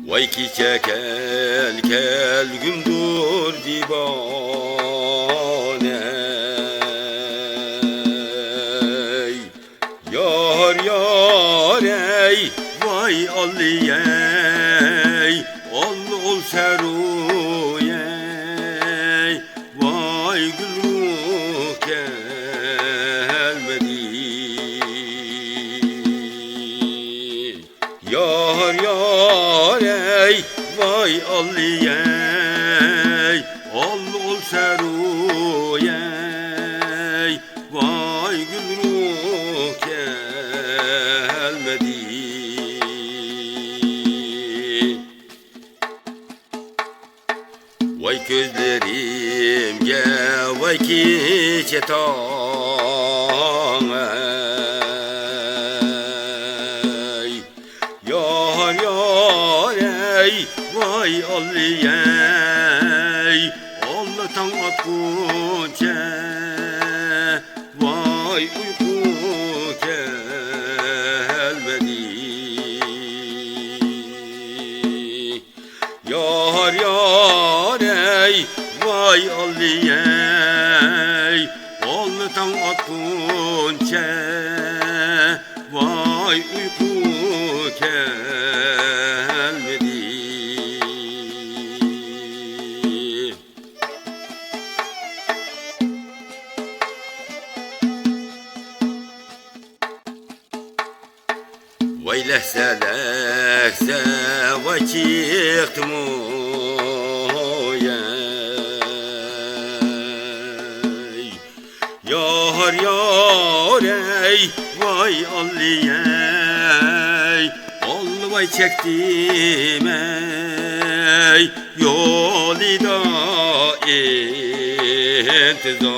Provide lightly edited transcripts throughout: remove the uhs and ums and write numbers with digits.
Vay çiçek kel gündür divane. Yar yar ey vay Aliye, ol seruye, vay gülruh gelmedi. Yar yar ey vay Aliye, ol seruye, vay gülruh gelmedi. Vay gözlerimge vay keçetan ey. Yar yar ey vay Aliye, Allah'tan atkunca vay uyku gelmedi. Yar yar ey vay Aliye, Allah'tan atkunca vay uyku gelmedi. Vay lehse lehse vay çıktım oya. Yar yar ey vay Aliye, vay çektim ey yolida intizar.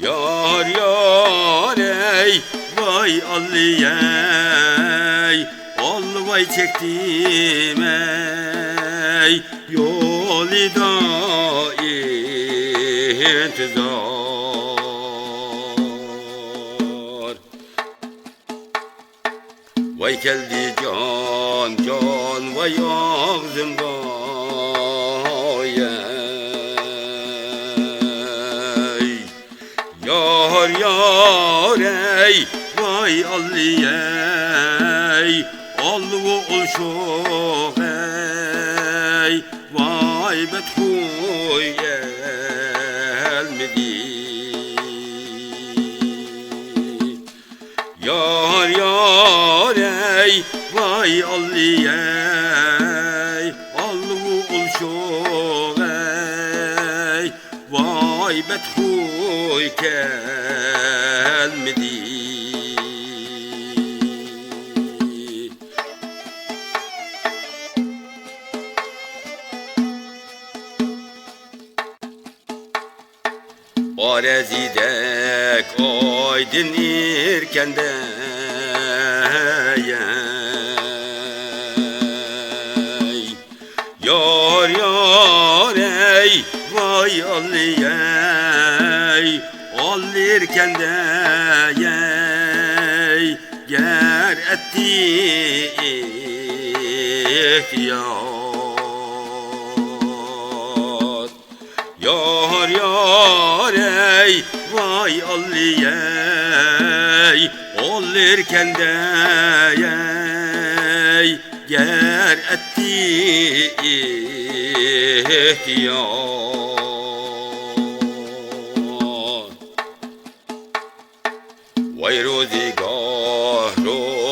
Yar yar ey vay Aliye, vay çektim ey yolida intizar. Vay geldi can can vay ağzımda ey. Yar yar ey vay Aliye, allı ol şoh ey, vay bethuy gelmedi. Yar yar ey vay Aliye, allı ol şoh ey, vay bethuy gelmedi. Arezidek aydın irkende yar yar ey vay Aliye, alırkende ger etti ihtiyar. Yar yar ey vay Aliye, alırkende ger etti ihtiyar. Vay rozigarımda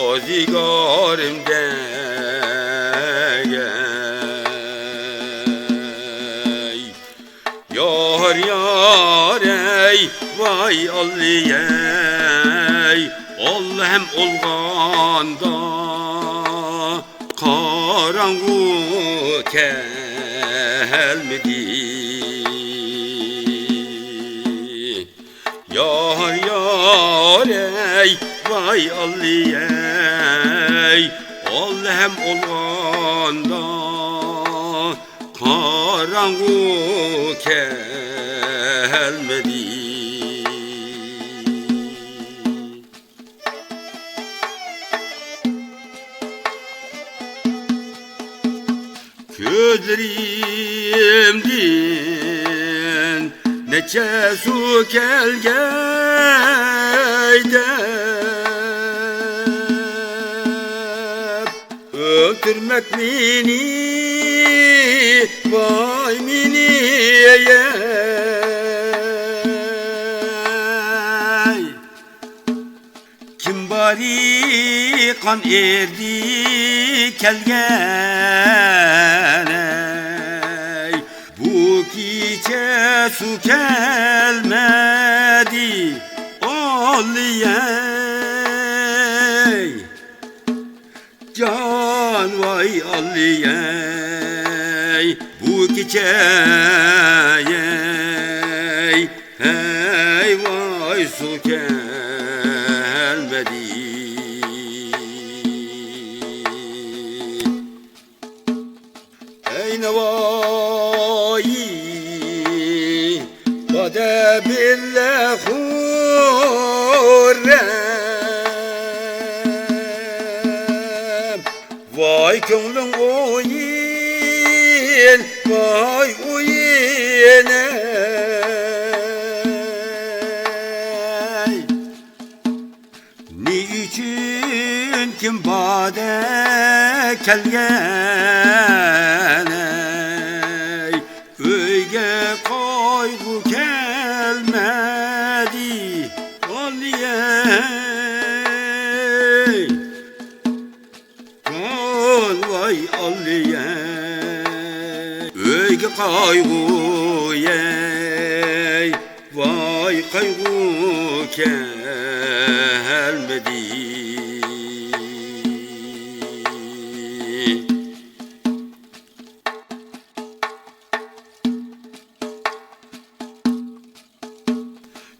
yar yar ey vay Aliye, ol hem olganda karanlık gelmedi. Yar yar ey vay Aliye, ol hem olganda karanlık gelmedi. Gözlerimden neçe su kelgeyde öldürmek beni vay miniyeye kim bari kan erdi kelgene bu gece su gelmedi Alliyey can vay Alliyey bu gece hey vay su gelmedi ey nevai bade billah hurrem vay gönlün oyin vay oyine niçin kim bade kelgene öyge koygu gelmedi Alliyey can vay Alliyey öyge kaygı yey vay kaygı gelmedi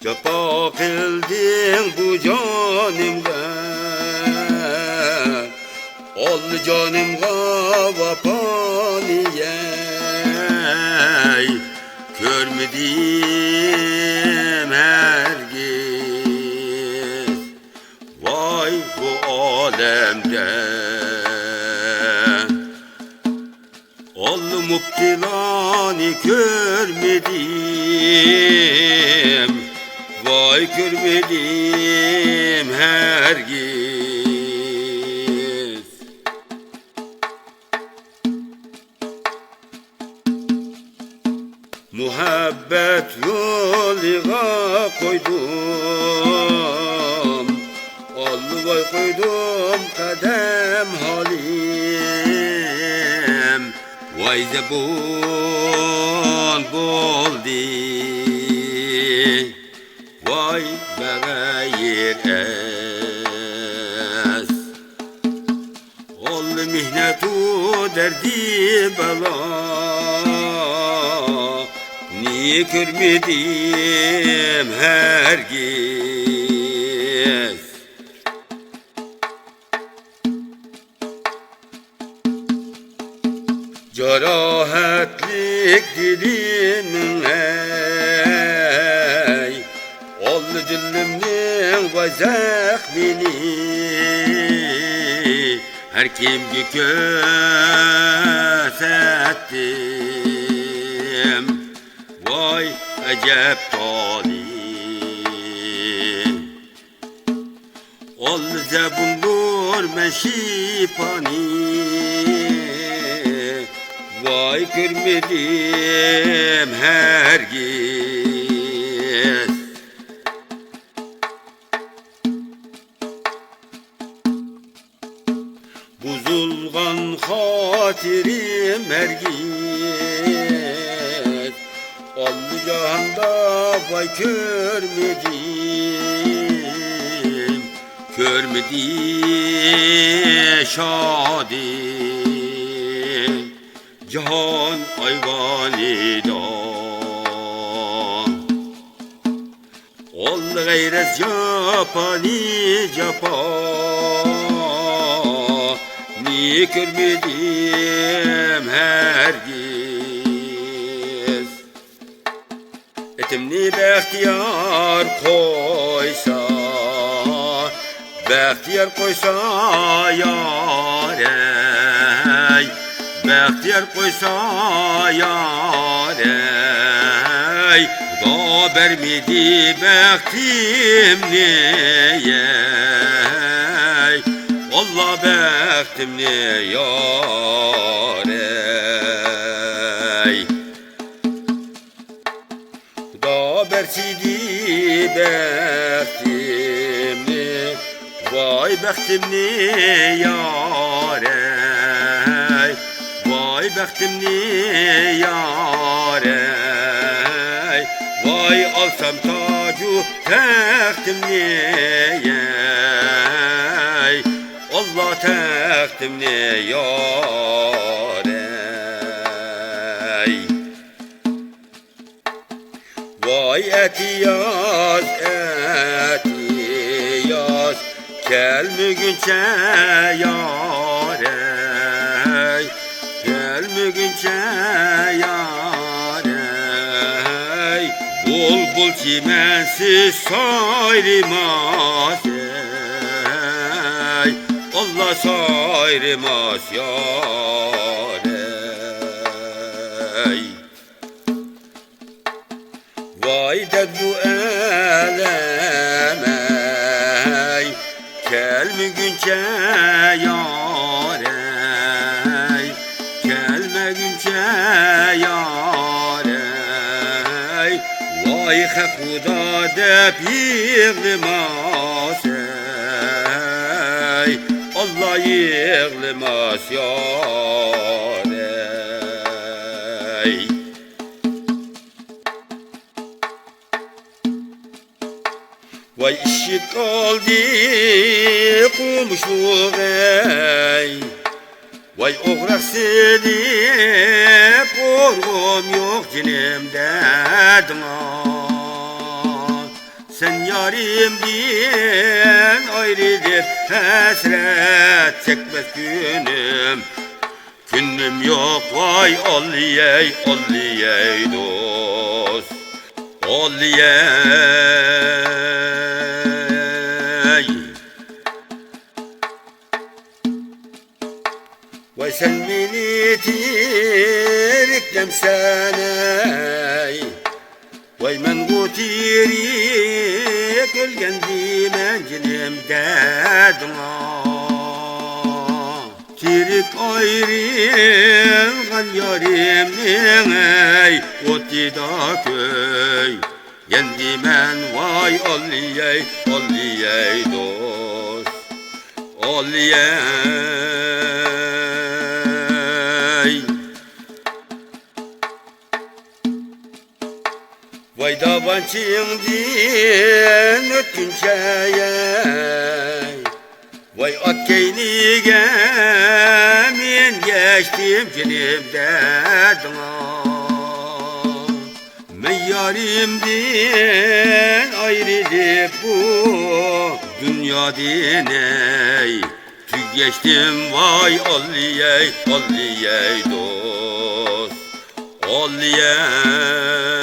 cefa kıldın bu canımga ol canımga vafaniyey görmedim hergiz vay bu alemde ol muptilani görmedim vay görmedim hergiz muhabbet yoluna koydum Allah'a koydum kadem halim vay zebun boldi vay begayir es ol mihnetu derdi bela niye görmedim hergiz cerahatlik dilimin ey ol dilimnin ve zahmini her kimge gözettim vay acep talim ol zebundur meşipani vay görmedim hergiz buzulgan hatirim hergiz oldu cihanda vay görmedi şadi cihan ayvanidan ol gayret yapani capa niye görmedim hergiz etimni behtiyar koysa behtiyar koysa yarey Bəxtiyar qoysa yar ey Da vermedi bəxtimni ey Allah bəxtimni yar ey Da bersidi bəxtimni Vay bəxtimni yar ey Vay bəxtimni yar ey Vay alsam tacu təxtimni ey Allah təxtimni yar ey Vay etiyaz Gelmeyince yar ey Gelmeyince yar ey Bul çimensiz sayrımaz ey Allah sayrımaz yar ey Vay derdu eleme Gelmeyince yar ey Gelmeyince yar ey Vay Xuda deb yığılmaz ey Allah yığılmaz yar ey Vay işi kaldı komşu ey Vay oğrak seni korkum yok cilimde Sen yarimden ayrıdır hasret çekmez günüm Günüm yok vay alliyey alliyey dost Alliyey Vay sen beni tiriktem seney Vay men bu tirik ölgendi menzilimde Tirik ayrılgan yarimnin ey Otida köy Yendi men vay alliyey alliyey dost Alliyey Vay davancığımdin ötünce Vay at keyniğe men geçtim cilimden Men yarimden ayrılıp bu dünyadan ey Geçtim vay alliyey alliyey dost Alliyey